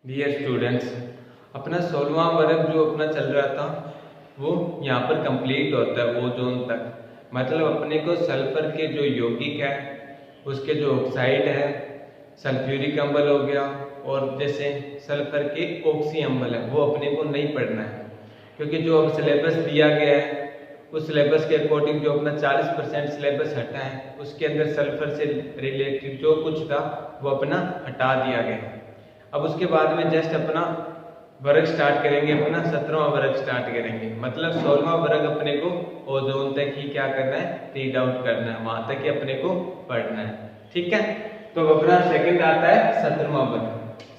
Dear students, अपना 16वां वर्ग जो अपना चल रहा था वो यहाँ पर कंप्लीट होता है ओजोन तक। मतलब अपने को सल्फर के जो यौगिक है उसके जो ऑक्साइड है, सल्फ्यूरिक अम्ल हो गया और जैसे सल्फर के ऑक्सी अम्ल है वो अपने को नहीं पढ़ना है, क्योंकि जो अब सिलेबस दिया गया है उस सिलेबस के अकॉर्डिंग जो अपना 40% सिलेबस हटा है उसके अंदर सल्फर से रिलेटेड जो कुछ था वो अपना हटा दिया गया। अब उसके बाद में जस्ट अपना वर्ग स्टार्ट करेंगे, अपना 17वां वर्ग स्टार्ट करेंगे। मतलब 16वां वर्ग अपने को ओजोन तक ही क्या करना है, रीड आउट करना है, वहां तक ही अपने को पढ़ना है। ठीक है, तो अपना सेकंड आता है 17वां वर्ग।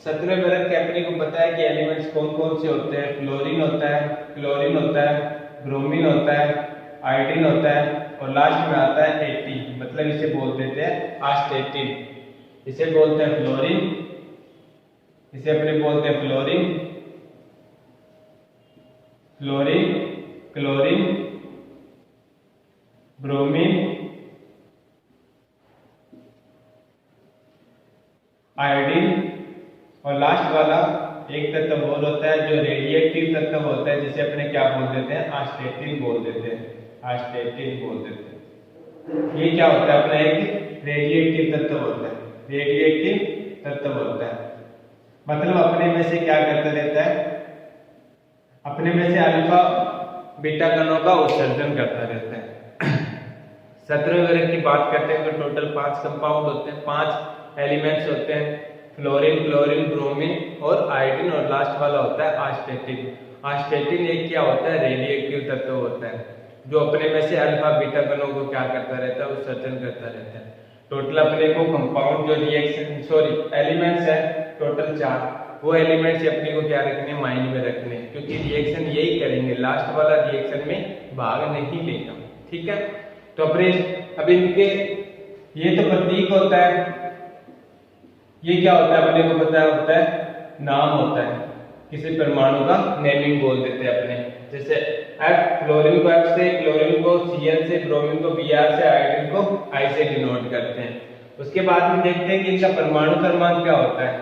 17वें वर्ग के अपने को पता है कि एलिमेंट्स कौन कौन से होते हैं। फ्लोरीन होता है, क्लोरीन होता है, ब्रोमीन होता है, आयोडीन होता है और लास्ट में आता है एटी। मतलब इसे बोल देते हैं आस्टेटिन। इसे बोलते हैं फ्लोरीन, इसे अपने बोलते हैं fluorine, fluorine, chlorine, bromine, iodine और लास्ट वाला एक तत्व और होता है जो रेडिएटिव तत्व होता है, जिसे अपने क्या बोल देते हैं, आस्टेटिन बोल देते हैं। आस्टेटिन बोल देते हैं। ये क्या होता है, अपना एक रेडिएटिव तत्व होता है। रेडिएटिव तत्व होता है मतलब अपने में से क्या करता रहता है, अपने में से अल्फा बीटा कणों का उत्सर्जन करता रहता है। 17वें वर्ग की बात करते हैं तो टोटल 5 कंपाउंड होते हैं, 5 एलिमेंट्स होते हैं। फ्लोरीन, क्लोरीन, ब्रोमीन और आयोडीन और लास्ट वाला होता है आस्टेटिन। आस्टेटिन एक क्या होता है, रेडिएटिव तत्व होता है जो अपने में से अल्फा बीटा कणों को क्या करता रहता है, उत्सर्जन करता रहता है। टोटल अपने को कंपाउंड जो रिएक्शन एलिमेंट्स है टोटल 4, वो एलिमेंट्स अपने को क्या रखने, माइंड में रखने, क्योंकि रिएक्शन यही करेंगे, लास्ट वाला रिएक्शन में भाग नहीं लेगा। ठीक है, तो अपने अब इनके ये तो प्रतीक होता है, ये क्या होता है अपने को पता होता है, नाम होता है। किसी परमाणु का नेमिंग बोल देते हैं अपने, जैसे F फ्लोरीन को F से, क्लोरीन को Cl से, ब्रोमीन को Br से, आयोडीन को I से डिनोट करते हैं। उसके बाद में देखते हैं कि इनका परमाणु क्रमांक क्या होता है।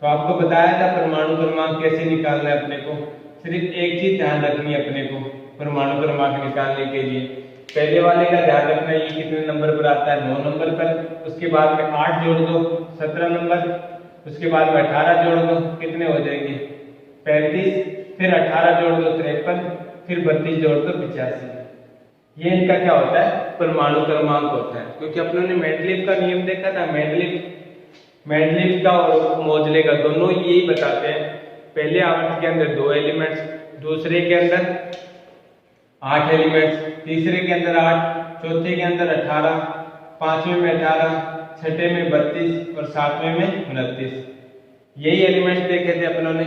तो आपको बताया था परमाणु क्रमांक कैसे निकालना है अपने को। सिर्फ एक चीज ध्यान रखनी है अपने को परमाणु क्रमांक निकालने के लिए। पहले वाले का ध्यान रखना, ये कितने नंबर पर आता है, 9 नंबर पर। उसके बाद में 8 जोड़ दो 17 नंबर, उसके बाद में 18 जोड़ दो, कितने हो जाएंगे 35, फिर 18 जोड़ दो 53, फिर 32 जोड़ दो 85। ये इनका क्या होता है, परमाणु क्रमांक होता है। क्योंकि अपनों ने मेंडलीव का नियम देखा था, मेंडलीव का और मोजले का दोनों यही बताते हैं। पहले आवर्त के अंदर 2 एलिमेंट्स, दूसरे के अंदर 8 एलिमेंट्स, तीसरे के अंदर 8, चौथे के अंदर 18, पांचवें में 18, छठे में 32 और सातवें में 29। यही एलिमेंट्स देखे थे अपनों ने।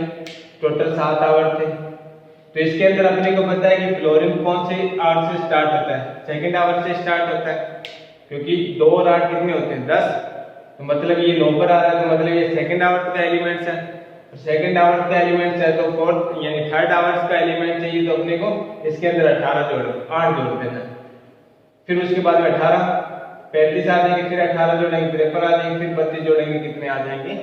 टोटल 7 आवर्त थे। तो इसके अंदर अपने को पता है कि फ्लोरीन कौन से आवर्त से स्टार्ट होता है, सेकंड आवर्त से स्टार्ट होता है, क्योंकि 2 और 8 कितने होते हैं, 10। तो मतलब ये 9 पर आ रहा है, तो मतलब ये सेकंड आवर्त का एलिमेंट्स है। सेकंड आवर्त का एलिमेंट्स है तो फोर्थ यानी थर्ड आवर्स का एलिमेंट चाहिए, तो अपने को इसके अंदर 18 जोड़ 8 जोड़ देना है। फिर उसके बाद में 18, 35 आ जाएंगे, फिर 18 जोड़ेंगे, 53 आ जाएंगे, फिर 32 जोड़ेंगे, कितने आ जाएंगे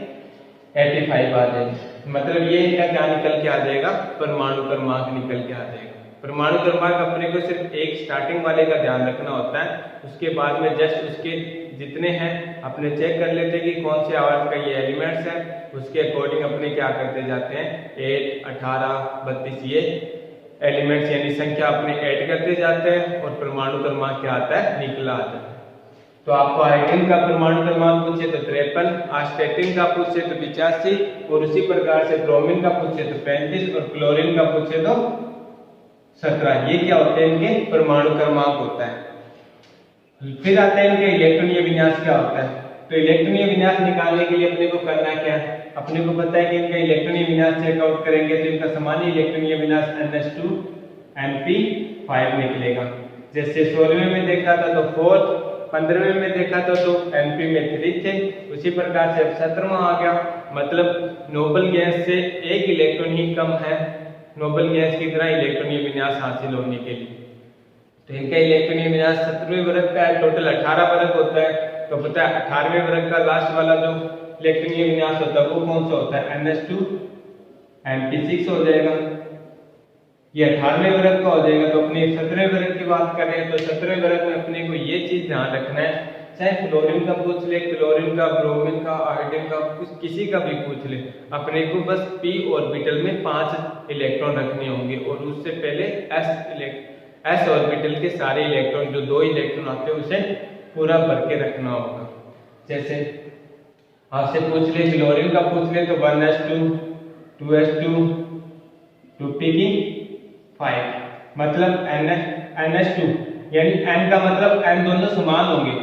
85 आ जाएंगे। मतलब ये इनका क्या निकल के आ जाएगा, परमाणु क्रमांक निकल के आ जाएगा। परमाणु क्रमांक अपने को सिर्फ एक स्टार्टिंग वाले का ध्यान रखना होता है, उसके बाद में जस्ट उसके जितने हैं अपने चेक कर लेते हैं कि कौन से आवर्त का ये एलिमेंट्स है, उसके अकॉर्डिंग अपने क्या करते जाते हैं, 8, 18, 32 ये एलिमेंट्स यानी संख्या अपने ऐड करते जाते हैं और परमाणु क्रमांक क्या आता है, निकला आता है। तो आपको आयोडीन का परमाणु क्रमांक पूछे तो 53, आस्टेटिन का पूछे तो 85 और उसी प्रकार से ब्रोमीन का पूछे तो 35 और क्लोरीन का पूछे तो 17। ये क्या होते हैं, इनके परमाणु क्रमांक होता है। फिर आता है इनके इलेक्ट्रॉनीय विन्यास क्या होता है। तो इलेक्ट्रॉनीय विन्यास निकालने के लिए अपने को करना क्या है, अपने को पता है कि इनका इलेक्ट्रॉनीय विन्यास चेकआउट करेंगे तो इनका सामान्य इलेक्ट्रॉनीय विन्यास NH2Np5 निकलेगा। जैसे 16वें में देखा था तो 4, 15वें में देखा था तो Np में 3 थे, उसी प्रकार से अब 17वां आ गया। मतलब नोबल गैस से एक इलेक्ट्रॉन ही कम है नोबल गैस की तरह इलेक्ट्रॉनीय विन्यास हासिल होने के लिए। तो इनका इलेक्ट्रॉनीय विन्यास 17वें वर्ग का है, टोटल 18 वर्ग होता है। तो पता है 18वें वर्ग का लास्ट वाला जो इलेक्ट्रॉनीय विन्यास होता है वो कौन सा होता है, NH2 Np6 हो जाएगा। ये 18वें वर्ग का हो जाएगा। तो अपने 17वें वर्ग की बात करें तो 17वें वर्ग में अपने को ये चीज ध्यान रखना है, चाहे फ्लोरीन का पूछ ले, क्लोरीन का, ब्रोमीन का, आयोडीन का, किसी का भी पूछ ले, अपने को बस p ऑर्बिटल में 5 इलेक्ट्रॉन रखने होंगे और उससे पहले s ऑर्बिटल के सारे इलेक्ट्रॉन, जो 2 इलेक्ट्रॉन आते हैं उसे पूरा भर के रखना होगा। जैसे आपसे पूछ ले क्लोरीन का पूछ ले तो 1s2 2s2 2p की 5, मतलब NH2 यानी n का मतलब n दोनों समान होंगे,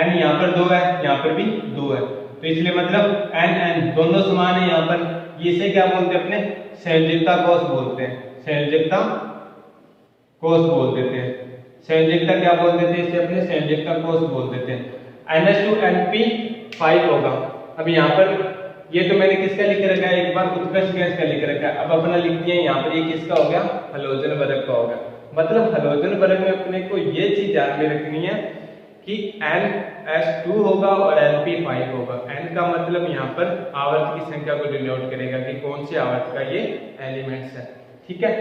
n यहाँ पर 2 है, यहाँ पर भी 2 है, तो इसलिए मतलब n दोनों समान है। यहाँ पर इसे क्या बोलते हैं, अपने संयोजकता कोष बोलते हैं, संयोजकता कोष बोल देते हैं। संयोजकता क्या बोल देते हैं, इसे अपने संयोजकता कोष बोल देते हैं। NH2Np5 होगा। अब यहाँ पर ये तो मैंने किसका लिख रखा है, एक बार उत्कर्ष गैस का लिख रखा है। अब अपना लिख दिया यहाँ पर, ये किसका हो गया, हलोजन वर्ग का होगा। मतलब हलोजन वर्ग में अपने को ये चीज ध्यान में रखनी है कि NH2 होगा और Np5 होगा। n का मतलब यहाँ पर आवर्त की संख्या को डिनोट करेगा कि कौन सी आवर्त का ये एलिमेंट्स है, ठीक है।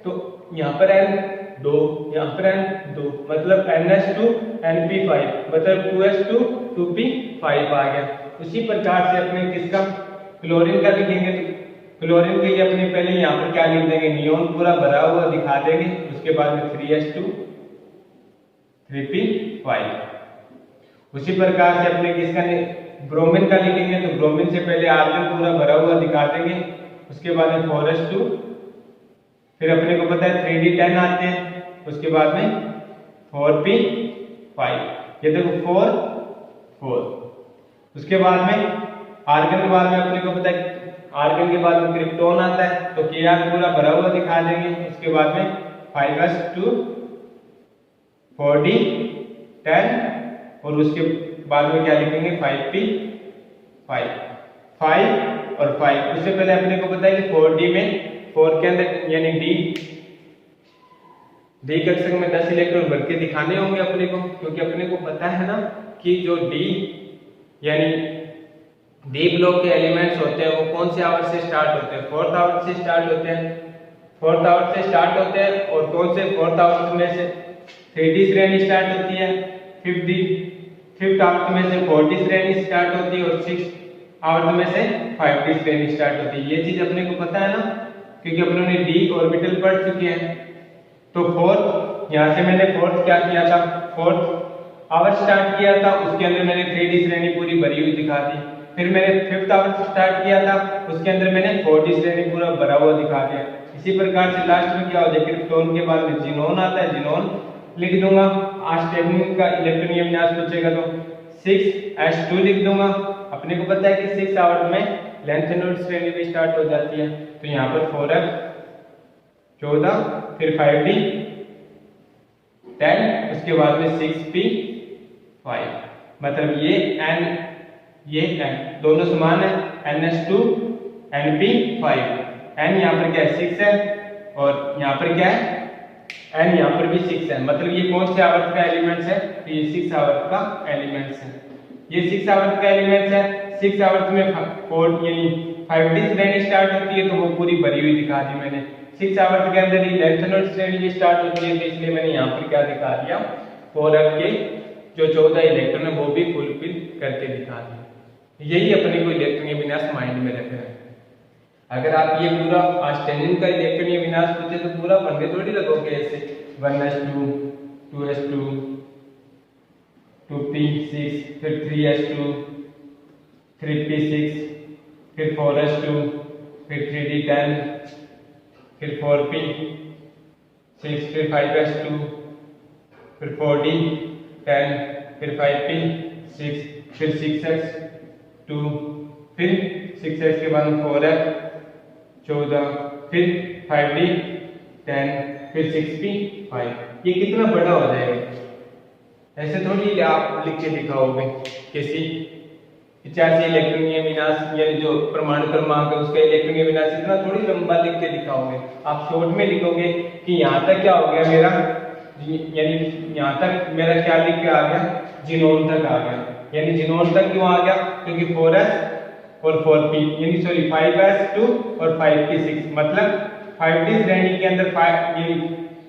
तो यहाँ पर N2, यहाँ पर N2, मतलब NH2 Np5, मतलब 2s2 2p5 आ गया। उसी प्रकार से अपने किसका, क्लोरीन का लिखेंगे तो क्लोरीन के लिए अपने पहले यहाँ पर क्या लिख देंगे, नियोन पूरा भरा हुआ दिखा देंगे, उसके बाद में 3s2 3p5। उसी प्रकार से अपने किसका ब्रोमीन का लिखेंगे तो ब्रोमीन से पहले आर्गन पूरा भरा हुआ दिखा देंगे, उसके बाद में 4s2, फिर अपने को पता है 3d10 आते हैं, उसके बाद में 4p5, ये देखो 4 4। उसके बाद में आर्गन के बाद में अपने को पता है, आर्गन के बाद में क्रिप्टोन आता है तो Kr पूरा भरा हुआ दिखा देंगे, उसके बाद में 5s2 4d10 और उसके बाद में क्या लिखेंगे 5p5, 5 और 5। उससे पहले अपने को पता है कि 4d में 4 के अंदर यानी डी कक्षक में 10 इलेक्ट्रॉन भर के दिखाने होंगे अपने को, क्योंकि अपने को पता है ना कि जो डी यानी डी ब्लॉक के एलिमेंट्स होते हैं वो कौन से आवर्त से स्टार्ट होते हैं, 4th आवर्त से स्टार्ट होते हैं, 4th आवर्त से स्टार्ट होते हैं। और कौन से 4th आवर्त में से 3d श्रेणी स्टार्ट होती है, 5th आवर्त में से 4d श्रेणी स्टार्ट होती है और 6th आवर्त में से 5d श्रेणी स्टार्ट होती है। ये चीज अपने को पता है ना, क्योंकि अपने ने डी ऑर्बिटल पढ़ चुके हैं। तो 4th, यहाँ से मैंने 4th क्या किया था, 4th आवर स्टार्ट किया था, उसके अंदर मैंने 3d श्रेणी पूरी भरी हुई दिखा दी। फिर मैंने 5th आवर स्टार्ट किया था, उसके अंदर मैंने 4d श्रेणी पूरा भरा हुआ दिखा दिया। इसी प्रकार से लास्ट में क्या हो जाए, क्रिप्टोन के बाद में जिनोन आता है, जिनोन लिख दूंगा। आर्सेनिक का इलेक्ट्रॉनीय विन्यास पूछेगा तो 6s2 लिख दूंगा। अपने को पता है कि 6 आवर्त में लेंथेनोइड श्रेणी भी स्टार्ट हो जाती है, तो यहाँ पर 4f 14, फिर 5d 10, उसके बाद में 6p5, मतलब ये n दोनों समान है, NH2 Np5। n यहाँ पर क्या है 6 है और यहाँ पर क्या है n यहाँ पर भी 6 है, मतलब ये कौन से आवर्त का एलिमेंट्स है, तो ये 6 आवर्त का एलिमेंट्स है, ये 6 आवर्त का एलिमेंट्स है। 6 आवर्त में 4 यानी 5d श्रेणी स्टार्ट होती है तो वो पूरी भरी हुई दिखा दी मैंने। 6 आवर्त के अंदर ही लेंथेनोइड श्रेणी भी स्टार्ट होती है, तो इसलिए मैंने यहाँ पर क्या दिखा दिया, 4f के जो 14 इलेक्ट्रॉन है वो भी फुलफिल करके दिखा दिया। यही अपने को इलेक्ट्रॉनीय विन्यास माइंड में रखना है। अगर आप ये पूरा आर्सेनिक का इलेक्ट्रॉनीय विन्यास पूछे तो पूरा पढ़ने थोड़ी लगोगे ऐसे, 1s2 2s2 2p6, फिर 3s2 3p6, फिर 4s2, फिर 3d10, फिर 4p6, फिर 5s2, फिर 4d10, फिर 5p6, फिर 6s2, फिर 6s के बाद 4f 14, फिर 5d10, फिर 6p5। ये कितना बड़ा हो जाएगा, ऐसे थोड़ी आप लिख के दिखाओगे। किसी 85 इलेक्ट्रॉनीय विन्यास यानी जो परमाणु क्रमांक है उसका इलेक्ट्रॉनीय विन्यास इतना थोड़ी लंबा लिख के दिखाओगे। आप शॉर्ट में लिखोगे कि यहाँ तक क्या हो गया मेरा, यानी यहाँ तक मेरा क्या लिख के आ गया, जिनोन तक आ गया। यानी जिनोन तक क्यों आ गया, क्योंकि 4s और 4p यानी सॉरी 5s2 और 5p6 मतलब 5d श्रेणी के अंदर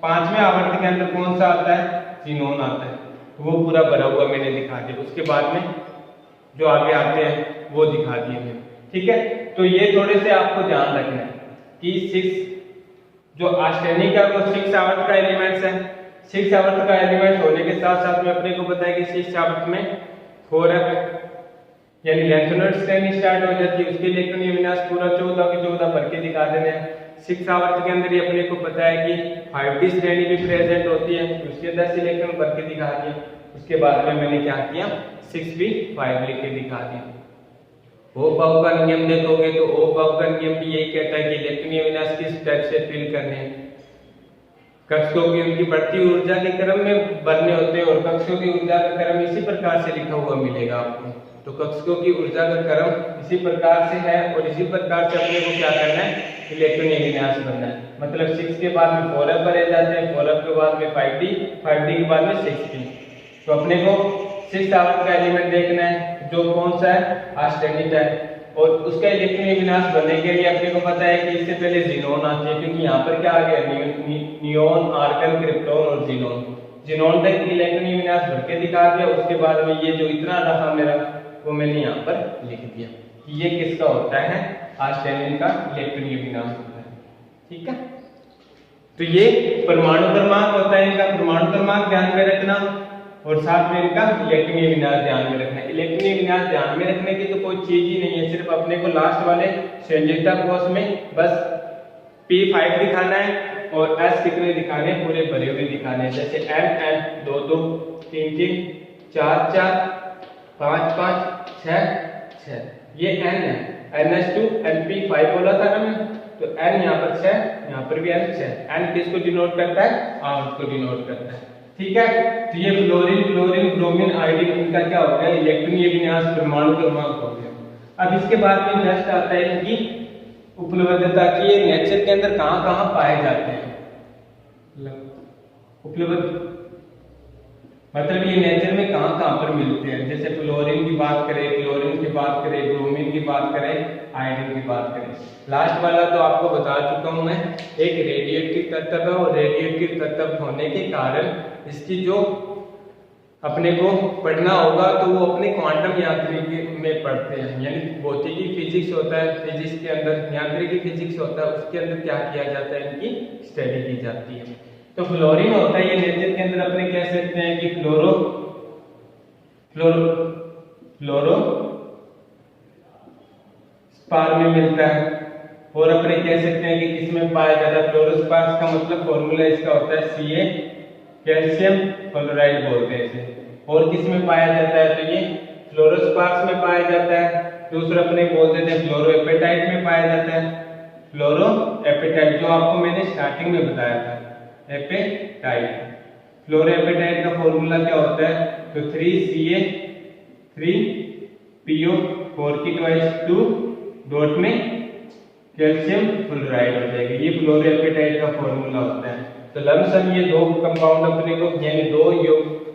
5वें आवर्त के अंदर कौन सा आता है, जिनोन आता है। तो वो पूरा भरा हुआ मैंने दिखा दिया। उसके बाद में जो आगे आते हैं वो दिखा दिए मैंने, ठीक है। तो ये थोड़े से आपको ध्यान रखना है कि 6 जो अष्टनी का वो 6 आवर्त का एलिमेंट्स है। 6 आवर्त का एलिमेंट होने के साथ साथ में अपने को पता है कि 6 आवर्त में 4f यानी लैंथोनॉइड श्रेणी स्टार्ट हो जाती है। उसके इलेक्ट्रॉनीय विन्यास पूरा 14 के 14 भर के दिखा देने हैं। 6 आवर्त के अंदर ही अपने को पता है कि 5d श्रेणी भी प्रेजेंट होती है, उसके 10 इलेक्ट्रॉन भर के दिखा दिए। उसके बाद में मैंने क्या किया, 6b 5 लिख के दिखा दिया। ओहम का नियम देखोगे तो ओहम का नियम भी यही कहता है कि इलेक्ट्रॉनीय विन्यास किस टाइप से फिल करने हैं। कक्षों की उनकी बढ़ती ऊर्जा के क्रम में बनने होते हैं और कक्षों की ऊर्जा का क्रम इसी प्रकार से लिखा हुआ मिलेगा आपको। तो कक्षों की ऊर्जा का क्रम इसी प्रकार से है और इसी प्रकार से अपने को क्या करना है, इलेक्ट्रॉनीय विन्यास बनना है। मतलब 6 के बाद में 4f भरे जाते हैं, 4f के बाद में 5d, 5d के बाद में 6p। तो अपने को 6 आवर्त का एलिमेंट देखना है जो कौन सा है, आर्सेनिक है। और उसका इलेक्ट्रॉनीय विन्यास बनने के लिए अपने को पता है कि इससे पहले जिनोन आती है, क्योंकि यहाँ पर क्या आ गया, नियोन, आर्गन, क्रिप्टोन और जिनोन। जिनोन तक इलेक्ट्रॉनीय विन्यास भर के दिखा दिया। उसके बाद में ये जो इतना रहा मेरा वो मैंने यहाँ पर लिख दिया कि ये किसका होता है, आर्सेनिक का इलेक्ट्रॉनीय विन्यास होता है, ठीक है। तो ये परमाणु क्रमांक होता है, इनका परमाणु क्रमांक ध्यान में रखना और साथ में इनका इलेक्ट्रॉनीय विन्यास ध्यान में रखना। इलेक्ट्रॉनीय विन्यास ध्यान में रखने की तो कोई चीज ही नहीं है, सिर्फ अपने को लास्ट वाले संयोजकता कोष में बस P5 दिखाना है और S कितने दिखाने हैं, पूरे भरे हुए दिखाने हैं। जैसे M 2 2 3 3 4 4 5 5 6 6 ये N है। NS2 NP5 बोला था ना मैं, तो N यहाँ पर 6, यहाँ पर भी N 6। N किसको डिनोट करता है, आवर्त को डिनोट करता है, ठीक है। तो ये फ्लोरीन, क्लोरीन, ब्रोमीन, आयोडीन, इनका क्या हो गया, इलेक्ट्रॉनीय विन्यास परमाणु क्रमांक हो गया। अब इसके बाद में नेक्स्ट आता है इनकी उपलब्धता की, ये नेचर के अंदर कहाँ कहाँ पाए जाते हैं। उपलब्ध मतलब ये नेचर में कहाँ कहाँ पर मिलते हैं। जैसे फ्लोरीन की बात करें, क्लोरीन की बात करें, ब्रोमीन की बात करें, आयोडीन की बात करें। लास्ट वाला तो आपको बता चुका हूं मैं, एक रेडिएटिव तत्व है और रेडिएटिव तत्व होने के कारण इसकी जो अपने को पढ़ना होगा तो वो अपने क्वांटम यांत्रिकी में पढ़ते हैं। यानी भौतिकी फिजिक्स होता है, फिजिक्स के अंदर यांत्रिकी फिजिक्स होता है, उसके अंदर क्या किया जाता है, इनकी स्टडी की जाती है। तो फ्लोरीन होता है, ये नेचर के अंदर अपने कह सकते हैं कि फ्लोरो स्पार में मिलता है। और अपने कह सकते हैं कि किसमें पाया जाता है, फ्लोरोस्पार का मतलब फॉर्मूला इसका होता है Ca, कैल्शियम क्लोराइड बोलते हैं इसे। और किसमें पाया जाता है, तो ये फ्लोरोस्पार्स में पाया जाता है। दूसरा अपने बोल देते हैं फ्लोरोएपेटाइट में पाया जाता है। फ्लोरोएपेटाइट जो आपको मैंने स्टार्टिंग में बताया था, एपेटाइट। फ्लोरोएपेटाइट का फॉर्मूला क्या होता है, तो 3Ca 3PO 4 की ट्वाइस 2 डॉट में कैल्शियम क्लोराइड हो जाएगा। ये फ्लोरोएपेटाइट का फॉर्मूला होता है। तो लमसम ये दो कंपाउंड अपने को, यानी दो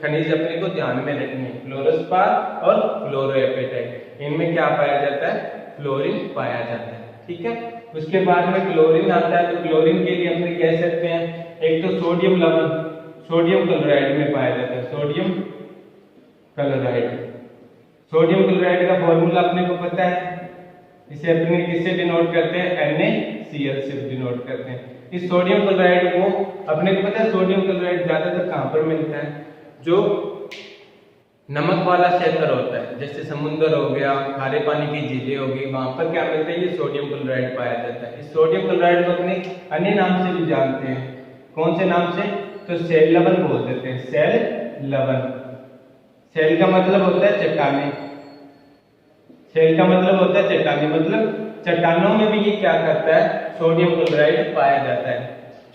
खनिज अपने को ध्यान में रखने हैं, फ्लोरोस्पार और फ्लोरोएपेटाइट। इनमें क्या पाया जाता है, फ्लोरीन पाया जाता है, ठीक है। उसके बाद में क्लोरीन आता है। तो क्लोरीन के लिए अपने कह सकते हैं, एक तो सोडियम लवण, सोडियम क्लोराइड में पाया जाता है, सोडियम क्लोराइड। सोडियम क्लोराइड का फॉर्मूला अपने को पता है, इसे अपने किससे डिनोट करते हैं, NaCl से डिनोट करते हैं। इस सोडियम क्लोराइड को अपने को पता है, सोडियम क्लोराइड ज्यादातर कहाँ पर मिलता है, जो नमक वाला क्षेत्र होता है, जैसे समुद्र हो गया, खारे पानी की झीलें हो गई, वहां पर क्या मिलता है, ये सोडियम क्लोराइड पाया जाता है। इस सोडियम क्लोराइड को अपने अन्य नाम से भी जानते हैं, कौन से नाम से, तो सेल लवण बोल देते हैं, सेल लवण। सेल का मतलब होता है चट्टाने, सेल का मतलब होता है चट्टाने, मतलब चट्टानों में भी ये क्या करता है, सोडियम क्लोराइड पाया जाता है।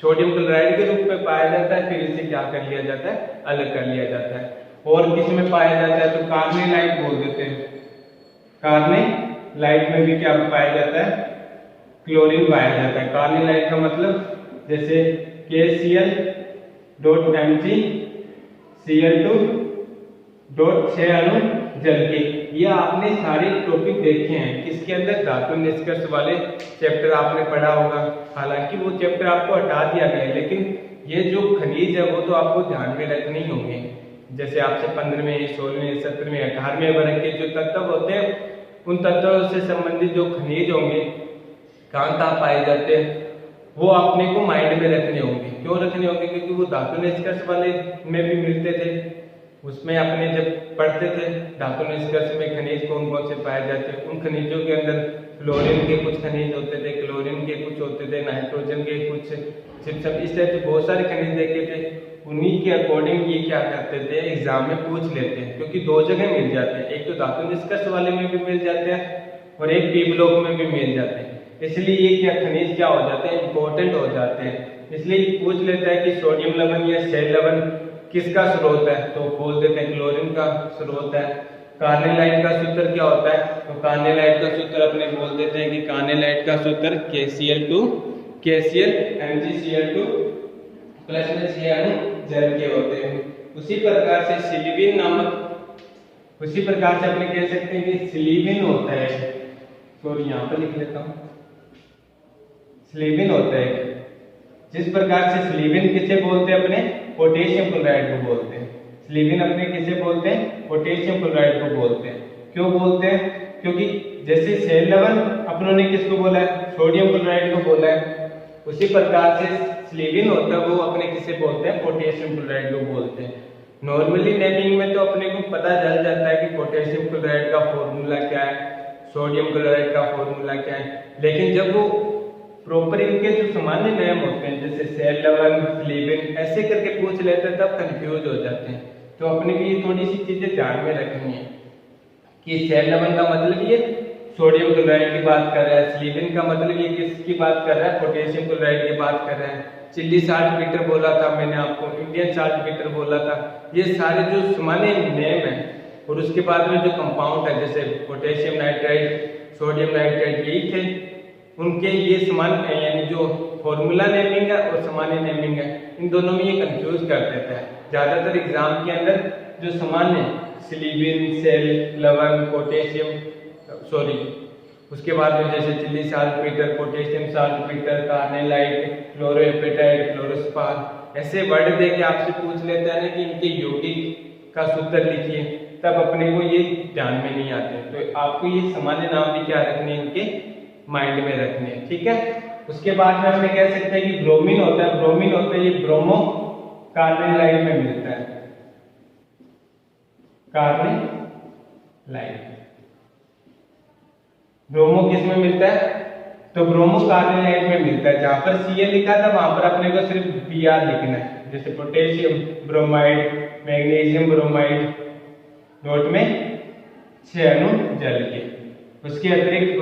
सोडियम क्लोराइड के रूप में पाया जाता है, फिर इसे क्या कर लिया जाता है, अलग कर लिया जाता है। और किस में पाया जाता है, तो कार्नेलाइट बोल देते हैं। कार्नेलाइट में भी क्या पाया जाता है, क्लोरीन पाया जाता है। कार्नेलाइट का मतलब जैसे KCl.Mg Cl2 डॉट 6 अणु जल के। ये आपने सारे टॉपिक देखे हैं किसके अंदर, धातु निष्कर्ष वाले चैप्टर आपने पढ़ा होगा। हालांकि वो चैप्टर आपको हटा दिया गया है, लेकिन ये जो खनिज है वो तो आपको ध्यान में रखने ही होंगे। जैसे आपसे 15वें, 16वें, 17वें, 18वें वर्ग के जो तत्व होते हैं, उन तत्वों से संबंधित जो खनिज होंगे, कहाँ कहाँ पाए जाते हैं, वो अपने को माइंड में रखने होंगे। क्यों रखने होंगे? क्योंकि वो धातु निष्कर्ष वाले में भी मिलते थे, उसमें अपने जब पढ़ते थे धातु निष्कर्ष में खनिज कौन कौन से पाए जाते हैं। उन खनिजों के अंदर फ्लोरीन के कुछ खनिज होते थे, क्लोरीन के कुछ होते थे, नाइट्रोजन के कुछ, जिप्सम, इस टाइप से बहुत सारे खनिज देखे थे। उन्हीं के अकॉर्डिंग ये क्या करते थे, एग्जाम में पूछ लेते हैं, क्योंकि दो जगह मिल जाते हैं, एक तो धातु निष्कर्ष वाले में भी मिल जाते हैं और एक पी ब्लॉक में भी मिल जाते हैं। इसलिए ये क्या खनिज क्या हो जाते हैं, इंपॉर्टेंट हो जाते हैं। इसलिए पूछ लेता है कि सोडियम लवण या क्षय लवण किसका स्रोत है, तो बोल देते हैं क्लोरीन का स्रोत है। कार्नेलाइट का सूत्र क्या होता है, तो कार्नेलाइट का सूत्र अपने बोल देते हैं कि कार्नेलाइट का सूत्र KCl2 KCl MgCl2 प्लस में 6 अणु जल के होते हैं। उसी प्रकार से सिलिविन नामक, उसी प्रकार से अपने कह सकते हैं कि सिलिविन होता है, सॉरी यहाँ पर लिख लेता हूँ, सिलिविन होता है। जिस प्रकार से सिलिविन किसे बोलते हैं, अपने पोटेशियम क्लोराइड को बोलते हैं। सिलिविन अपने किसे बोलते हैं, पोटेशियम क्लोराइड को बोलते हैं। क्यों बोलते हैं? क्योंकि जैसे क्षय लवण अपनों ने किसको बोला है, सोडियम क्लोराइड को बोला है, उसी प्रकार से सिलिविन होता है वो अपने किसे बोलते हैं, पोटेशियम क्लोराइड को बोलते हैं। नॉर्मली नेमिंग में तो अपने को पता चल जाता है कि पोटेशियम क्लोराइड का फॉर्मूला क्या है, सोडियम क्लोराइड का फॉर्मूला क्या है, लेकिन जब वो प्रॉपर इनके जो सामान्य नाम होते हैं, जैसे क्षय लवण, सिलिविन, ऐसे करके पूछ लेते हैं, तब कंफ्यूज हो जाते हैं। तो अपने को ये थोड़ी सी चीजें ध्यान में रखनी है कि क्षय लवण का मतलब ये सोडियम क्लोराइड की बात कर रहा है, सिलिविन का मतलब ये किसकी बात कर रहा है, पोटेशियम क्लोराइड की बात कर रहा है। चिल्ली साल्ट पीटर बोला था मैंने आपको, इंडियन साल्ट पीटर बोला था। ये सारे जो सामान्य नेम है, और उसके बाद में जो कंपाउंड है जैसे पोटेशियम नाइट्राइड, सोडियम नाइट्राइड, यही थे उनके ये समान, यानी जो फॉर्मूला नेमिंग है और सामान्य नेमिंग है, इन दोनों में ये कंफ्यूज कर देता है। ज्यादातर एग्जाम के अंदर जो सामान्य सिलिविन, सेल, लवण, पोटेशियम, सॉरी उसके बाद में जैसे Chile saltpetre, potassium saltpetre, carnallite, fluorapatite, fluorspar, ऐसे वर्ड दे के आपसे पूछ लेता है ना कि इनके यौगिक का सूत्र लिखिए, तब अपने को ये ध्यान में नहीं आते। तो आपको ये सामान्य नाम भी क्या रखने हैं, इनके माइंड में रखने हैं, ठीक है। उसके बाद में हमने कह सकते हैं कि ब्रोमीन होता है, ब्रोमीन होता है ये ब्रोमो कार्नेलाइट में मिलता है, कार्नेलाइट। ब्रोमो किस में मिलता है, तो ब्रोमो कार्नेलाइट में मिलता है। जहां पर Cl लिखा था वहां पर अपने को सिर्फ Br लिखना है, जैसे potassium bromide, magnesium bromide, note में 6 अणु जल के। उसके अतिरिक्त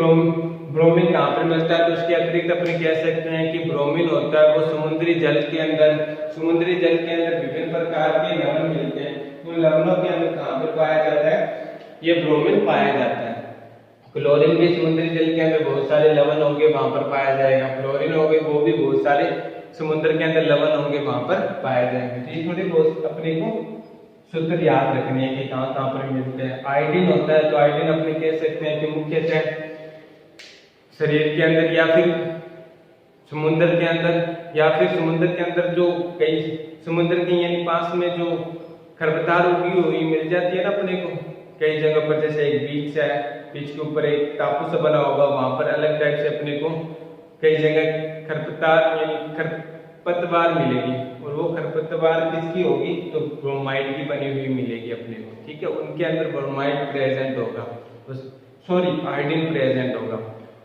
ब्रोमीन कहाँ पर मिलता है, तो उसके अतिरिक्त अपने कह सकते हैं कि ब्रोमीन होता है वो समुद्री जल के अंदर, समुद्री जल के अंदर विभिन्न प्रकार के लवण मिलते हैं। उन लवणों के अंदर कहाँ पर पाया जाता है, ये ब्रोमीन पाया जाता है। क्लोरीन भी समुद्री जल के अंदर बहुत सारे लवण होंगे, वहां पर पाया जाएगा। फ्लोरीन हो गए, वो भी बहुत सारे समुद्र के अंदर लवण होंगे, वहां पर पाए जाएंगे। तो ये थोड़ी बहुत अपने को सूत्र याद रखने हैं कि कहाँ कहाँ पर मिलते हैं। आयोडीन होता है, तो आयोडीन अपने कह सकते हैं कि मुख्यतः शरीर के अंदर या फिर समुद्र के अंदर, या फिर समुद्र के अंदर जो कई समुद्र के यानी पास में जो खरपतवार उगी हुई मिल जाती है ना अपने को कई जगह पर, जैसे एक बीच है, बीच के ऊपर एक टापू सा बना होगा, वहां पर अलग टाइप से अपने को कई जगह खरपतवार यानी खरपतवार मिलेगी, और वो खरपतवार किसकी होगी, तो ब्रोमाइड की बनी हुई मिलेगी अपने को, ठीक है। उनके अंदर ब्रोमाइड प्रेजेंट होगा, सॉरी आयोडीन प्रेजेंट होगा।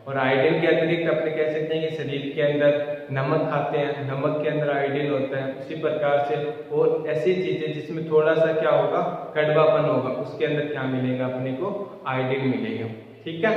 और आयोडीन के अतिरिक्त अपने कह सकते हैं कि शरीर के अंदर नमक खाते हैं, नमक के अंदर आयोडीन होता है। उसी प्रकार से और ऐसी चीजें जिसमें थोड़ा सा क्या होगा, कड़वापन होगा, उसके अंदर क्या मिलेगा अपने को, आयोडीन मिलेगा, ठीक है।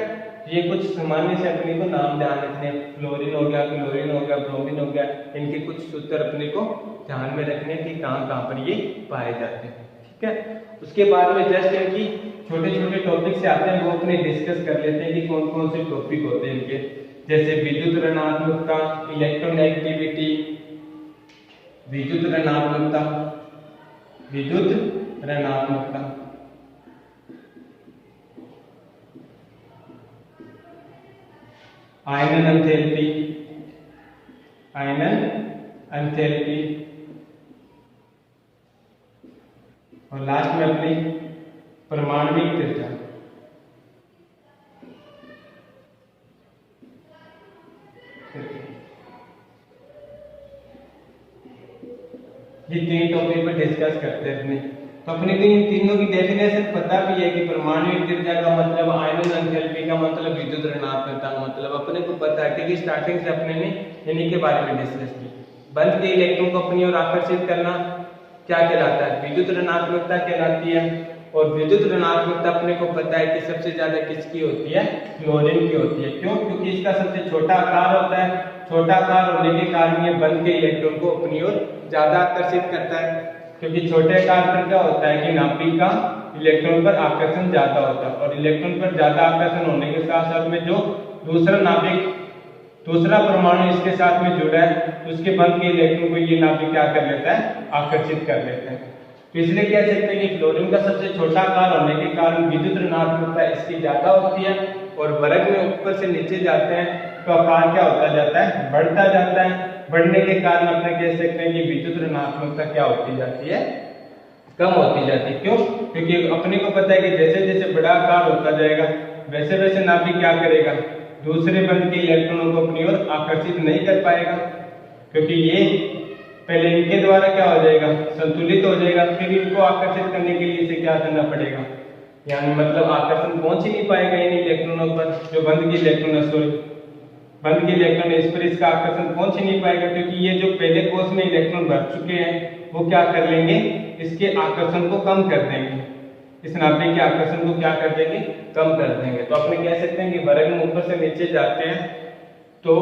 ये कुछ सामान्य से अपने को नाम ध्यान रखने हैं। फ्लोरीन हो गया, क्लोरीन हो गया, ब्रोमीन हो गया, इनके कुछ सूत्र अपने को ध्यान में रखने कि कहाँ कहाँ पर ये पाए जाते हैं, ठीक है। उसके बाद में जस्ट इनकी छोटे छोटे टॉपिक से आते हैं, वो अपने डिस्कस कर लेते हैं कि कौन कौन से टॉपिक होते हैं इनके, जैसे विद्युत ऋणात्मकता, इलेक्ट्रोनेगेटिविटी, विद्युत ऋणात्मकता, विद्युत ऋणात्मकता, आयनन एंथैल्पी, आयनन एंथैल्पी, और लास्ट में अपनी परमाणविक त्रिज्या। ये 3 टॉपिक पर डिस्कस करते हैं अपने। तो अपने को इन तीनों की डेफिनेशन पता भी है कि परमाणविक त्रिज्या का मतलब, आयनन एंथैल्पी का मतलब, विद्युत ऋणात्मकता का मतलब अपने को पता है, क्योंकि स्टार्टिंग से अपने ने इन्हीं के बारे में डिस्कस की। बंद के इलेक्ट्रॉन को अपनी ओर आकर्षित करना क्या कहलाता है? विद्युत ऋणात्मकता कहलाती है। और विद्युत ऋणात्मकता अपने को पता है कि सबसे ज्यादा किसकी होती है? फ्लोरीन की होती है। क्यों? क्योंकि इसका सबसे छोटा आकार होता है। छोटा आकार होने के कारण ये बंद के इलेक्ट्रॉन को अपनी ओर ज्यादा आकर्षित करता है, क्योंकि छोटे आकार पर क्या होता है कि नाभिक का इलेक्ट्रॉन पर आकर्षण ज्यादा होता है, और इलेक्ट्रॉन पर ज्यादा आकर्षण होने के साथ साथ में जो दूसरा नाभिक, दूसरा परमाणु इसके साथ में जुड़ा है, उसके बंद के इलेक्ट्रॉन को ये नाभिक क्या कर लेता है? आकर्षित कर लेता है। तो इसलिए कह सकते हैं कि फ्लोरीन का सबसे छोटा आकार होने के कारण विद्युत ऋणात्मकता इसकी ज्यादा होती है, और वर्ग में ऊपर से नीचे जाते हैं तो आकार क्या होता जाता है? बढ़ता जाता है। बढ़ने के कारण अपने कह सकते हैं कि विद्युत ऋणात्मकता क्या होती जाती है? कम होती जाती है। क्यों? क्योंकि अपने को पता है कि जैसे जैसे बड़ा आकार होता जाएगा वैसे वैसे नाभिक क्या करेगा? दूसरे बंद के इलेक्ट्रॉनों को अपनी ओर आकर्षित नहीं कर पाएगा, क्योंकि ये पहले इनके द्वारा क्या हो जाएगा? संतुलित हो जाएगा। फिर इनको आकर्षित करने के लिए इसे क्या करना पड़ेगा? यानी मतलब आकर्षण पहुंच ही नहीं पाएगा इन इलेक्ट्रॉनों पर, जो बंद के इलेक्ट्रॉन है, सॉरी बंद के इलेक्ट्रॉन इस पर इसका आकर्षण पहुंच ही नहीं पाएगा, क्योंकि ये जो पहले कोष में इलेक्ट्रॉन भर चुके हैं वो क्या कर लेंगे? इसके आकर्षण को कम कर देंगे। इस नाभिक के आकर्षण को क्या कर देंगे? कम कर देंगे। तो अपने कह सकते हैं कि वर्ग में ऊपर से नीचे जाते हैं तो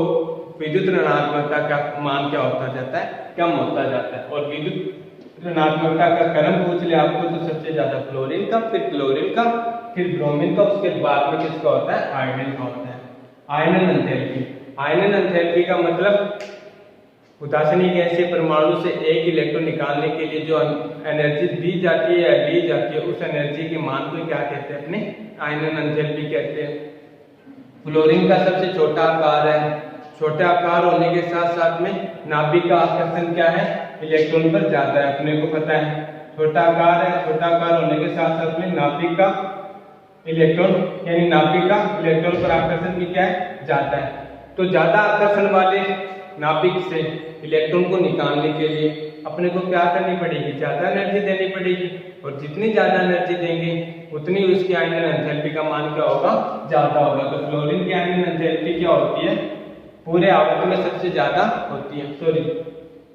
विद्युत ऋणात्मकता का मान क्या होता जाता है? कम होता जाता है। और विद्युत ऋणात्मकता का क्रम पूछ ले आपको तो सबसे ज्यादा फ्लोरीन का, फिर क्लोरीन का, फिर ब्रोमीन का, उसके बाद में किसका होता है? आयोडीन का होता है। आयनन एंथैल्पी, आयनन एंथैल्पी का मतलब उदासीन गैस से परमाणु से एक इलेक्ट्रॉन निकालने के लिए जो एनर्जी दी जाती है या ली जाती है, उस एनर्जी के मान को क्या कहते हैं? अपने आयनन एंथैल्पी कहते हैं। फ्लोरीन का सबसे छोटा आकार है। छोटा आकार होने के साथ साथ में नाभिक का आकर्षण क्या है? इलेक्ट्रॉन पर ज्यादा है, अपने को पता है। छोटा आकार है, छोटा आकार होने के साथ साथ में नाभिक का इलेक्ट्रॉन यानी नाभिक का इलेक्ट्रॉन पर आकर्षण भी क्या है? ज्यादा है। तो ज्यादा आकर्षण वाले नाभिक से इलेक्ट्रॉन को निकालने के लिए अपने को क्या करनी पड़ेगी? ज्यादा एनर्जी देनी पड़ेगी, और जितनी ज्यादा एनर्जी देंगे उतनी उसकी आयनन एंथैल्पी का मान क्या होगा? ज्यादा होगा। तो फ्लोरीन की आयनन एंथैल्पी क्या होती है? पूरे आवर्त में सबसे ज्यादा होती है, सॉरी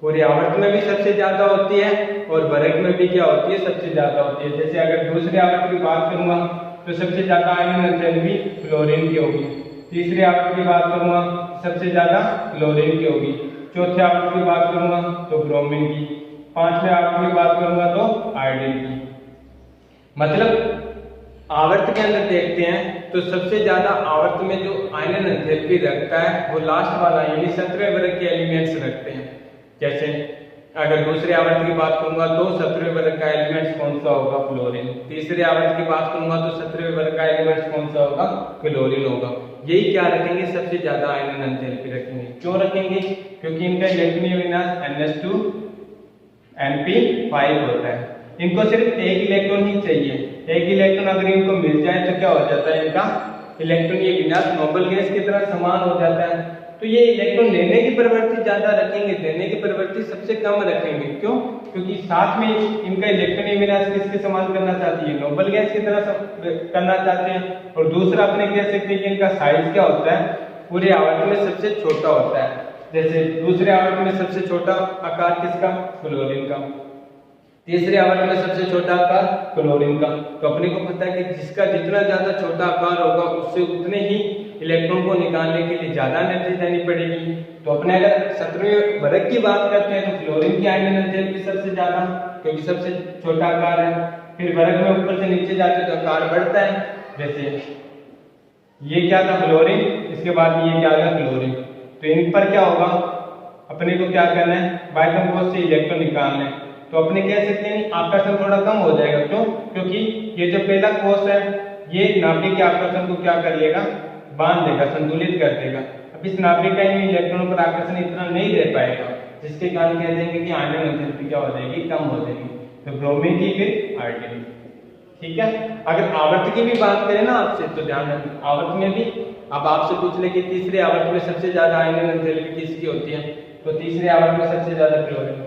पूरे आवर्त में भी सबसे ज्यादा होती है, और वर्ग में भी क्या होती है? सबसे ज्यादा होती है। जैसे अगर दूसरे आवर्त की बात करूंगा तो सबसे ज्यादा आयनन एंथैल्पी फ्लोरीन की होगी। तीसरे आवर्त की बात करूंगा सबसे ज्यादा क्लोरीन की होगी। चौथे आवर्त की बात करूंगा तो ब्रोमीन की। पांचवें आवर्त की बात करूंगा तो आयोडीन की। मतलब आवर्त के अंदर देखते हैं तो सबसे ज्यादा आवर्त में जो आयनन एंथैल्पी रखता है वो लास्ट वाला यानी 17वें वर्ग के एलिमेंट्स रखते हैं। जैसे अगर दूसरे आवर्त की बात करूंगा तो 17वें वर्ग का एलिमेंट्स कौन सा होगा? फ्लोरीन। तीसरे आवर्त की बात करूंगा तो 17वें वर्ग का एलिमेंट्स कौन सा होगा? क्लोरीन होगा। यही क्या रखेंगे? सबसे ज्यादा आयनन एंथैल्पी रखेंगे। क्यों रखेंगे? क्योंकि इनका इलेक्ट्रॉनीय विन्यास NH2 NP5 होता है। इनको सिर्फ एक इलेक्ट्रॉन ही चाहिए। एक इलेक्ट्रॉन अगर इनको मिल जाए तो क्या हो जाता है? इनका इलेक्ट्रॉनीय विन्यास नोबल गैस की तरह समान हो जाता है। तो ये इलेक्ट्रॉन लेने की प्रवृत्ति ज्यादा रखेंगे, देने की प्रवृत्ति सबसे कम रखेंगे। क्यों? क्योंकि साथ में इनका इलेक्ट्रॉनीय विन्यास किसके समान करना चाहती है? नोबल गैस की तरह करना चाहते हैं। और दूसरा अपने कह सकते हैं कि इनका साइज क्या होता है? पूरे आवर्त में सबसे छोटा होता है। जैसे दूसरे आवर्त में सबसे छोटा आकार किसका? क्लोरीन का। तीसरे आवर्त में सबसे छोटा आकार क्लोरीन का। तो अपने को पता है कि जिसका जितना ज्यादा छोटा आकार होगा उससे उतने ही इलेक्ट्रॉन को निकालने के लिए ज्यादा एनर्जी देनी पड़ेगी। तो अपने अगर 17वें वर्ग की बात करते हैं तो फ्लोरीन की आयनन एंथैल्पी सबसे ज्यादा, क्योंकि सबसे छोटा आकार है। फिर वर्ग में ऊपर से नीचे जाते तो आकार बढ़ता है। जैसे ये क्या था? फ्लोरीन। इसके बाद ये क्या था? क्लोरीन। तो इन पर क्या होगा? अपने को क्या करना है? बाह्य कोश से इलेक्ट्रॉन निकालना है। तो अपने कह सकते हैं आकर्षण थोड़ा कम हो जाएगा। क्यों? क्योंकि ये जो पहला कोश है ये नाभिक के आकर्षण को क्या कर लेगा? बांध देगा, संतुलित कर देगा। अब इस नाभिक का इन इलेक्ट्रॉनों पर आकर्षण इतना नहीं रह पाएगा, जिसके कारण कह देंगे कि आयनन एंथैल्पी क्या हो जाएगी, कम हो जाएगी। तो ब्रोमीन की फिर आयोडीन। ठीक है, अगर आवर्त की भी बात करें ना आपसे, तो ध्यान रखना आवर्त में भी अब आपसे पूछ ले कि तीसरे आवर्त में सबसे ज्यादा आयनन एंथैल्पी किसकी होती है, तो तीसरे आवर्त में सबसे ज्यादा क्लोरीन,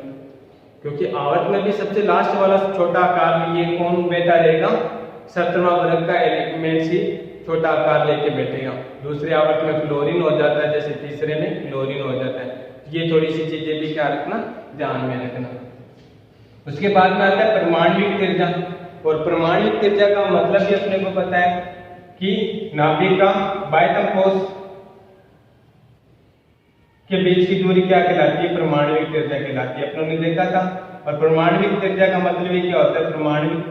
क्योंकि आवर्त में भी सबसे लास्ट वाला छोटा आकार में ये कौन बैठा रहेगा, 17वां वर्ग का एलिमेंट ही छोटा आकार लेके बैठेगा। दूसरे आवर्त में फ्लोरीन हो जाता है, जैसे तीसरे में क्लोरीन हो जाता है। ये थोड़ी सी चीजें भी क्या रखना, ध्यान में रखना। उसके बाद में आता है परमाणविक त्रिज्या, और परमाणविक त्रिज्या का मतलब भी अपने को पता है कि नाभिक का बाह्यतम कोश के बीच की दूरी क्या कहलाती है, परमाणविक त्रिज्या कहलाती है। अपनों ने देखा था। और परमाणविक त्रिज्या का मतलब ही क्या होता है, परमाणविक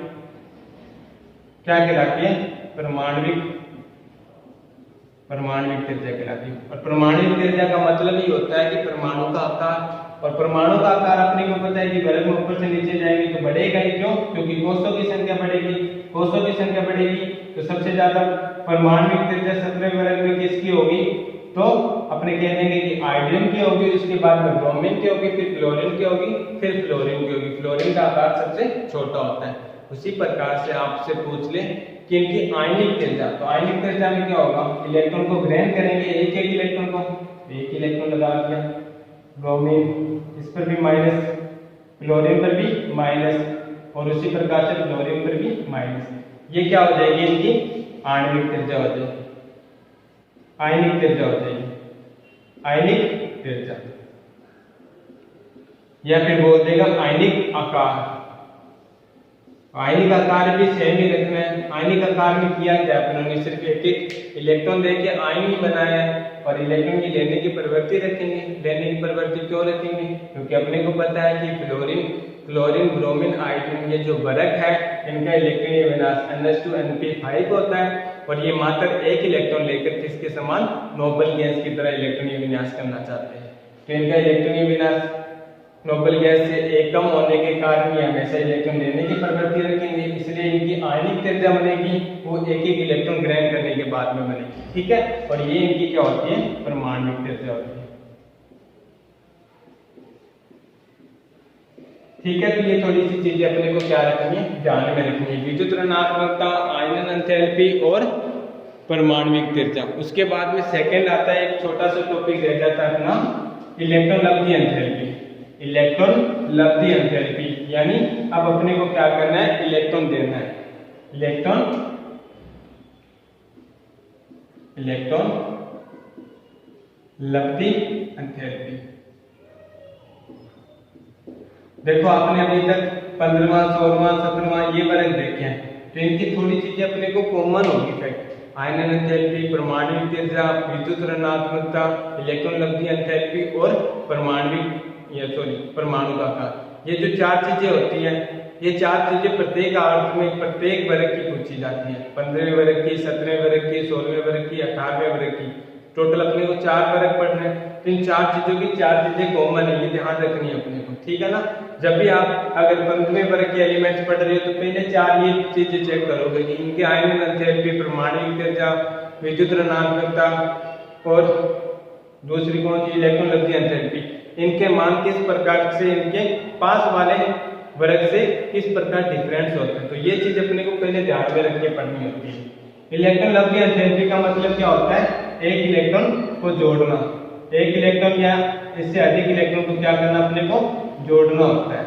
क्या कहलाती है, परमाणविक त्रिज्या कहलाती है। और परमाणविक त्रिज्या का मतलब ही होता है कि परमाणु का आकार, और परमाणु का आकार अपने को पता है कि वर्ग में ऊपर से नीचे जाएंगे तो बढ़ेगा ही, क्यों, क्योंकि कोषों की संख्या बढ़ेगी, कोषों की संख्या बढ़ेगी तो सबसे ज्यादा परमाणविक त्रिज्या 17वें वर्ग में किसकी होगी, तो अपने कह देंगे कि आयोडीन की होगी, उसके बाद में ब्रोमीन की होगी, फिर क्लोरीन की होगी, फिर फ्लोरीन की होगी। फ्लोरीन का आकार सबसे छोटा होता है। उसी प्रकार से आपसे पूछ ले कि इनकी आयनिक त्रिज्या, तो आयनिक त्रिज्या में क्या होगा, इलेक्ट्रॉन को ग्रहण करेंगे, एक एक इलेक्ट्रॉन को, एक इलेक्ट्रॉन लगा दिया ब्रोमीन, इस पर भी माइनस, क्लोरीन पर भी माइनस, और उसी प्रकार से फ्लोरीन पर भी माइनस। ये क्या हो जाएगी, इनकी आणविक त्रिज्या हो जाएगी, आयनिक त्रिज्या हो जाएगी, आयनिक त्रिज्या, या फिर बोल देगा आयनिक आकार। आयनिक आकार भी सेम ही रखना है। आयनिक आकार में किया क्या, उन्होंने सिर्फ एक एक इलेक्ट्रॉन देके आयन ही बनाया है, और इलेक्ट्रॉन की लेने की प्रवृत्ति रखेंगे। लेने की प्रवृत्ति क्यों रखेंगे, क्योंकि अपने को पता है कि फ्लोरीन, क्लोरीन, ब्रोमीन, आयोडीन, ये जो वर्ग है इनका इलेक्ट्रॉनीय विन्यास NH2NP5 होता है, और ये मात्र एक इलेक्ट्रॉन लेकर किसके समान, नोबल गैस की तरह इलेक्ट्रॉनीय विन्यास करना चाहते हैं। तो इनका इलेक्ट्रॉनीय विन्यास नोबल गैस से एक कम होने के कारण ये हमेशा इलेक्ट्रॉन लेने की प्रवृत्ति रखेंगे, इसलिए इनकी आयनिक त्रिज्या बनेगी वो एक एक इलेक्ट्रॉन ग्रहण करने के बाद में बनेगी। ठीक है, और ये इनकी क्या होती है, परमाणविक त्रिज्या होती है। ठीक है, तो ये थोड़ी सी चीजें अपने को क्या रखनी है, ध्यान में रखनी है, विद्युत ऋणात्मकता, आयनन एंथैल्पी और परमाणविक त्रिज्या। उसके बाद में सेकंड आता है, एक छोटा सा टॉपिक रह जाता है अपना, इलेक्ट्रॉन लब्धि एंथैल्पी। इलेक्ट्रॉन लब्धि एंथैल्पी यानी अब अपने को क्या करना है, इलेक्ट्रॉन देना है, इलेक्ट्रॉन लब्धि एंथैल्पी। देखो आपने अभी तक 15वां, 16वां, 17वां ये वर्ग देखे हैं, तो इनकी थोड़ी चीजें अपने को कॉमन होगी। आयनन एंथैल्पी, परमाणविक त्रिज्या, विद्युत ऋणात्मकता, इलेक्ट्रॉन लब्धि एंथैल्पी और परमाणु का आकार। ये जो चार चीजें होती हैं, ये चार चीजें प्रत्येक आवर्त में प्रत्येक वर्ग की पूछी जाती हैं। 15वें वर्ग की, 17वें वर्ग की, 16वें वर्ग की, 18वें वर्ग की, टोटल अपने को 4 वर्ग पढ़ने हैं। तो इन चार चीजों की 4 चीजें कॉमन है, ये ध्यान रखनी है अपने को। ठीक है ना, जब भी आप अगर 15वें वर्ग के एलिमेंट्स पढ़ रहे हो तो पहले 4 ये चीजें चेक करोगे कि इनके आयनन एंथैल्पी, परमाणविक त्रिज्या, विद्युत ऋणात्मकता और दूसरी कौन सी, इलेक्ट्रॉन लब्धि एंथैल्पी, इनके मान किस प्रकार से इनके पास वाले वर्ग से किस प्रकार डिफरेंस होते हैं। तो ये चीज अपने को पहले ध्यान में रख के पढ़नी होती है। इलेक्ट्रॉन लब्धि एंथैल्पी का मतलब क्या होता है, एक इलेक्ट्रॉन को जोड़ना, एक इलेक्ट्रॉन या इससे अधिक इलेक्ट्रॉन को क्या करना, अपने को जोड़ना होता है।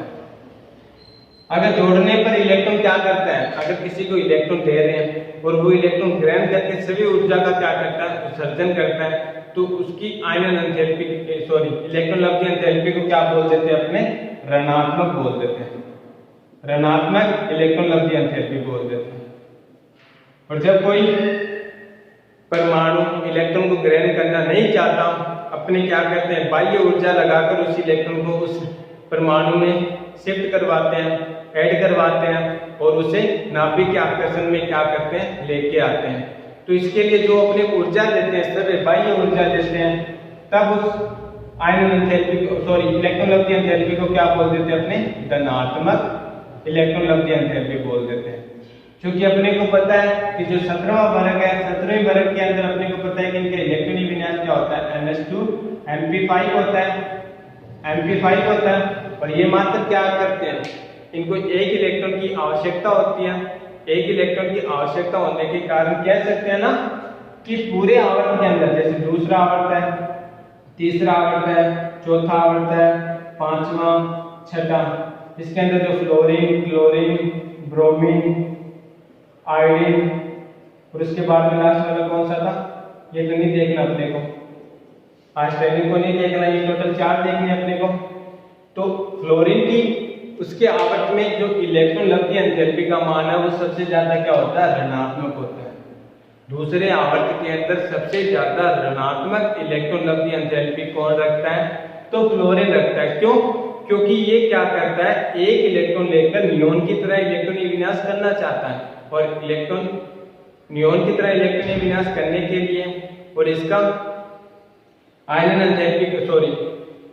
अगर जोड़ने पर इलेक्ट्रॉन क्या करता है, अगर किसी को इलेक्ट्रॉन दे रहे हैं और वो इलेक्ट्रॉन ग्रहण करके सभी ऊर्जा का क्या करता है, उत्सर्जन करता है, तो उसकी आयनन एंथैल्पी, इलेक्ट्रॉन लब्धि एंथैल्पी को क्या बोल देते हैं, अपने ऋणात्मक बोल देते हैं, ऋणात्मक इलेक्ट्रॉन लब्धि एंथैल्पी बोल देते हैं। और जब कोई परमाणु इलेक्ट्रॉन को ग्रहण करना नहीं चाहता, अपने क्या करते हैं, बाह्य ऊर्जा लगाकर उस इलेक्ट्रॉन को उस परमाणु में शिफ्ट करवाते हैं, ऐड करवाते हैं, और उसे नाभिक के आकर्षण में क्या करते हैं, लेके आते हैं। तो इसके लिए जो अपने ऊर्जा देते हैं, सब बाह्य ऊर्जा देते हैं, तब उस आयनन एंथैल्पी को, इलेक्ट्रॉन लब्धि एंथैल्पी को क्या बोल देते हैं, अपने धनात्मक इलेक्ट्रॉन लब्धि एंथैल्पी बोल देते हैं। क्योंकि अपने को पता है कि जो 17वां वर्ग है, 17वें वर्ग के अंदर अपने को पता है NH2 MP5 होता है, MP5 होता है। और ये मात्र क्या करते हैं, इनको एक इलेक्ट्रॉन की आवश्यकता होती है। एक इलेक्ट्रॉन की आवश्यकता होने के कारण कह सकते हैं ना कि पूरे आवर्त के अंदर, जैसे दूसरा आवर्त है, तीसरा आवर्त है, चौथा आवर्त है, पांचवा, छठा, इसके अंदर जो फ्लोरीन, क्लोरीन, ब्रोमीन, आयोडीन और उसके बाद में लास्ट वाला कौन सा था, ये तो नहीं देखना अपने को, आज ट्रेनिंग को नहीं देखना, ये टोटल 4 देखने अपने को। तो फ्लोरीन की उसके आवर्त में जो इलेक्ट्रॉन लब्धि एंथैल्पी का मान है वो सबसे ज्यादा क्या होता है, ऋणात्मक होता है। दूसरे आवर्त के अंदर सबसे ज्यादा ऋणात्मक इलेक्ट्रॉन लब्धि एंथैल्पी कौन रखता है, तो फ्लोरीन रखता है। क्यों? क्योंकि ये क्या करता है, एक इलेक्ट्रॉन लेकर नियोन की तरह इलेक्ट्रॉन विन्यास करना चाहता है, और इलेक्ट्रॉन नियोन की तरह इलेक्ट्रॉन विन्यास करने के लिए और इसका आयनन एंथैल्पी सॉरी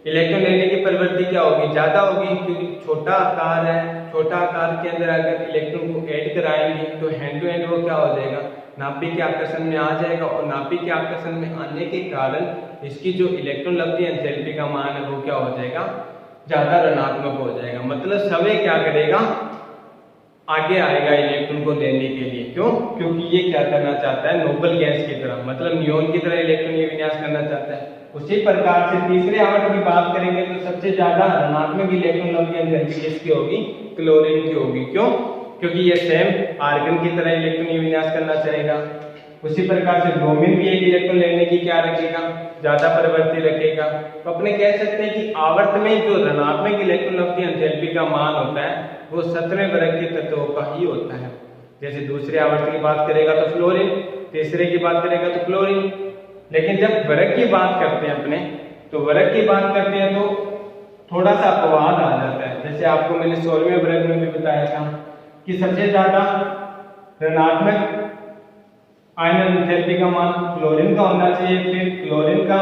इलेक्ट्रॉन लेने की प्रवृत्ति क्या होगी, ज्यादा होगी, क्योंकि छोटा आकार है। छोटा आकार के अंदर अगर इलेक्ट्रॉन को ऐड कराएंगे तो हैंड टू हैंड वो क्या हो जाएगा, नाभिक के आकर्षण में आ जाएगा, और नाभिक के आकर्षण में आने के कारण इसकी जो इलेक्ट्रॉन लब्धि एंथैल्पी का मान है वो क्या हो जाएगा, ज्यादा ऋणात्मक हो जाएगा। मतलब समय क्या करेगा, आगे आएगा इलेक्ट्रॉन को लेने के लिए। क्यों? क्योंकि ये क्या करना चाहता है, नोबल गैस की तरह, मतलब नियोन की तरह इलेक्ट्रॉन विन्यास करना चाहता है। उसी प्रकार से तीसरे आवर्त की बात करेंगे तो सबसे ज्यादा ऋणात्मक इलेक्ट्रॉन लब्धि एंथैल्पी किसकी होगी, क्लोरीन की होगी। क्यों? क्योंकि ये सेम आर्गन की तरह इलेक्ट्रॉन विन्यास करना चाहेगा। उसी प्रकार से ब्रोमीन भी एक इलेक्ट्रॉन लेने की क्या रखेगा, ज्यादा प्रवृत्ति रखेगा। तो अपने कह सकते हैं कि आवर्त में जो ऋणात्मक इलेक्ट्रॉन लब्धि एंथैल्पी का मान होता है वो 17वें वर्ग के तत्वों का ही होता है। जैसे दूसरे आवर्त की बात करेगा तो फ्लोरीन, तीसरे की बात करेगा तो क्लोरीन। लेकिन जब वर्ग की बात करते हैं अपने, तो वर्ग की बात करते हैं तो थोड़ा सा अपवाद आ जाता है। जैसे आपको मैंने 16वें वर्ग में भी बताया था कि सबसे ज्यादा ऋणात्मक आयनन एंथैल्पी का मान क्लोरीन का होना चाहिए, फिर क्लोरीन का,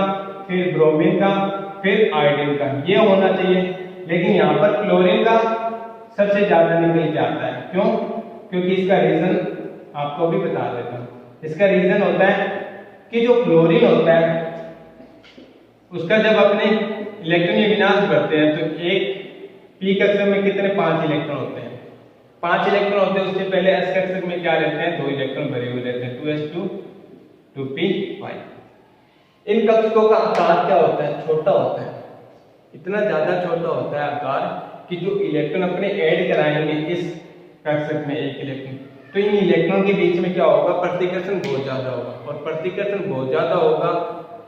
फिर ब्रोमीन का, फिर आयोडीन का, ये होना चाहिए। लेकिन यहाँ पर क्लोरीन का सबसे ज्यादा निकल जाता है। क्यों? क्योंकि इसका रीजन आपको भी बता देता हूँ। इसका रीजन होता है कि जो क्लोरीन होता है उसका जब अपने इलेक्ट्रॉन विन्यास करते हैं तो एक पी कक्षक में कितने, 5 इलेक्ट्रॉन होते हैं। 5 इलेक्ट्रॉन होते हैं, उससे पहले एस कक्षक में क्या रहते हैं, 2 इलेक्ट्रॉन भरे हुए रहते हैं, 2s2 2p5। इन कक्षकों का आकार क्या होता है, छोटा होता है। इतना ज्यादा छोटा होता है आकार कि जो इलेक्ट्रॉन अपने ऐड कराएंगे इस कक्षक में एक इलेक्ट्रॉन, तो इन इलेक्ट्रॉन के बीच में क्या होगा, प्रतिकर्षण बहुत ज्यादा होगा। और प्रतिकर्षण बहुत ज्यादा होगा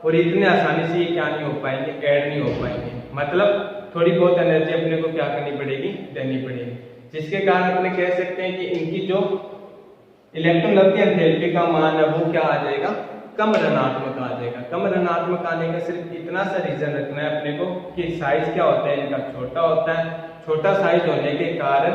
और इतने आसानी से ये क्या नहीं हो पाएंगे, ऐड नहीं हो पाएंगे। मतलब थोड़ी बहुत एनर्जी अपने को क्या करनी पड़ेगी, देनी पड़ेगी, जिसके कारण अपने कह सकते हैं कि इनकी जो इलेक्ट्रॉन लब्धि एंथैल्पी का मान है वो क्या आ जाएगा, कम ऋणात्मक आ जाएगा। कम ऋणात्मक आने का सिर्फ इतना सा रीजन रखना है अपने को कि साइज क्या होता है, इनका छोटा होता है। छोटा साइज होने के कारण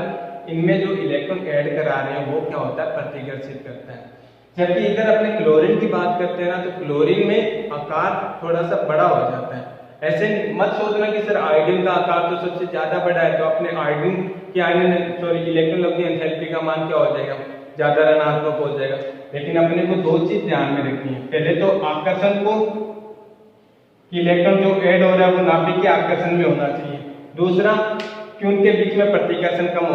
इनमें जो इलेक्ट्रॉन ऐड करा रहे हैं वो क्या होता है, प्रतिकर्षित करता है। जबकि इधर अपने क्लोरीन की बात करते हैं ना, तो क्लोरीन में आकार थोड़ा सा बड़ा हो जाता है। ऐसे मत सोचना कि सर आयोडीन का आकार तो सबसे ज्यादा बड़ा है, तो अपने आयोडीन की इलेक्ट्रॉन लब्धि एंथैल्पी का मान क्या हो जाएगा, ज्यादा ऋणात्मक हो जाएगा। लेकिन अपने को 2 चीज ध्यान में रखनी है। पहले तो आकर्षण को, इलेक्ट्रॉन जो ऐड हो रहा है वो नाभिक के आकर्षण में होना चाहिए। दूसरा कि उनके बीच में प्रतिकर्षण कम